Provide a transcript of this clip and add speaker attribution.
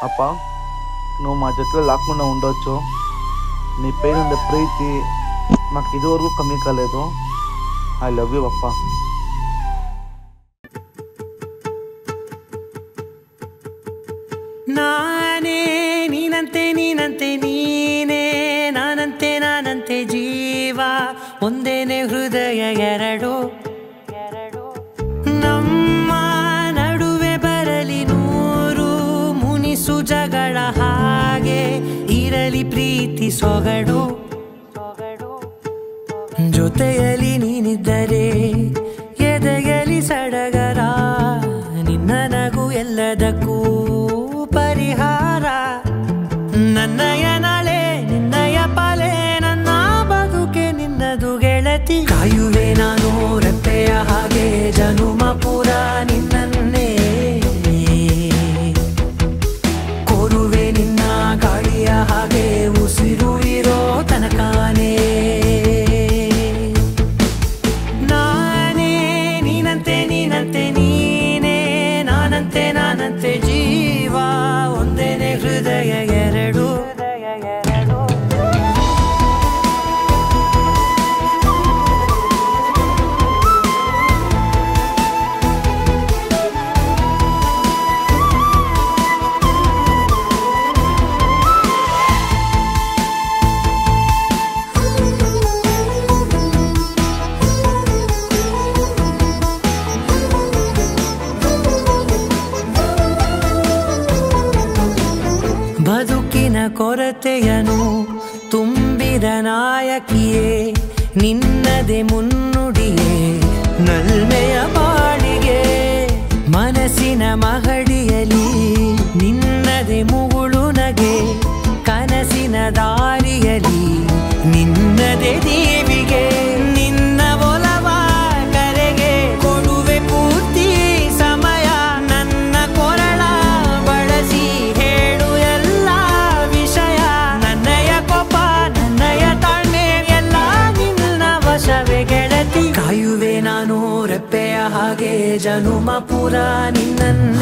Speaker 1: అప్పా నువ్వు మా జట్టులో లేకుండా ఉండొచ్చు. నీ పైన ఉండే ప్రీతి నాకు ఇదివరకు కಮ್ಮీ కాలేదు. ఐ లవ్ యూ అప్పా.
Speaker 2: ನಾನೇ ನೀನಂತೆ ನೀನಂತೆ ನೀನೇ ನಾನಂತೆ ನಾನಂತೆ ಜೀವ ಒಂದೇನೆ ಹೃದಯ ಎರಡು ನಮ್ಮ ನಡುವೆ ಬರಲಿ ನೂರು ಮುನಿಸು ಜಗಳ ಹಾಗೆ ಇರಲಿ ಪ್ರೀತಿ ಸೊಗಡು ಜೊತೆಯಲ್ಲಿ ನೀನಿದ್ದರೆ ಎದೆಯಲಿ ಸಡಗರ ನಿನ್ನ ನಗು ಎಲ್ಲದಕ್ಕೂ ಪರಿಹಾರ ನನ್ನಯ ನಾಳೆ ನಿನ್ನಯ ಪಾಲೆ ನನ್ನ ಬದುಕೆ ನಿನ್ನದು ಗೆಳತಿ ಕಾಯುವೆ ನಾನು ರೆಪ್ಪೆಯ ಹಾಗೆ ಜನುಮ ಪೂರ ನಿನ್ನನ್ನೇ ಕೋರುವೆ ನಿನ್ನ ಗಾಳಿಯ ಹಾಗೆ ಉಸಿರು ಇರೋ ತನಕಾನೇ ನಾನೇ ನೀನಂತೆ ನೀನಂತೆ ನೀನೇ ನಾನಂತೆ ನಾನಂತೆ ಜೀವ ಒಂದೇನೆ ಹೃದಯ ಎರಡು ಬದುಕಿನ ಕೊರತೆಯನು ತುಂಬಿದ ನಾಯಕಿಯೇ ನಿನ್ನದೆ ಮುನ್ನುಡಿಯೇ ನಲ್ಮೆಯ ಬಾಳಿಗೆ ಮನಸ್ಸಿನ ಮಹಡಿಯಲಿ ನಿನ್ನದೆ ಮುಗುಳು ನಗೆ ಕನಸಿನ ದಾರಿಯಲಿ ನಿನ್ನದೆ ದೇವಿಗೆ ನಿನ್ನ ಒಲವ ಕರೆಗೆ ಕೊಡುವೆ ಪೂರ್ತಿ ಸಮಯ ನನ್ನ ಕೊರಳ ಬಳಸಿ ಹೇಳು ಎಲ್ಲ ವಿಷಯ ನನ್ನಯ ಕೋಪ ನನ್ನಯ ತಾಳ್ಮೆ ಎಲ್ಲ ನಿನ್ನ ವಶವೇ ಗೆಳತಿ ಕಾಯುವೆ ನಾನು ರೆಪ್ಪೆಯ ಹಾಗೆ ಜನುಮ ಪೂರ ನಿನ್ನ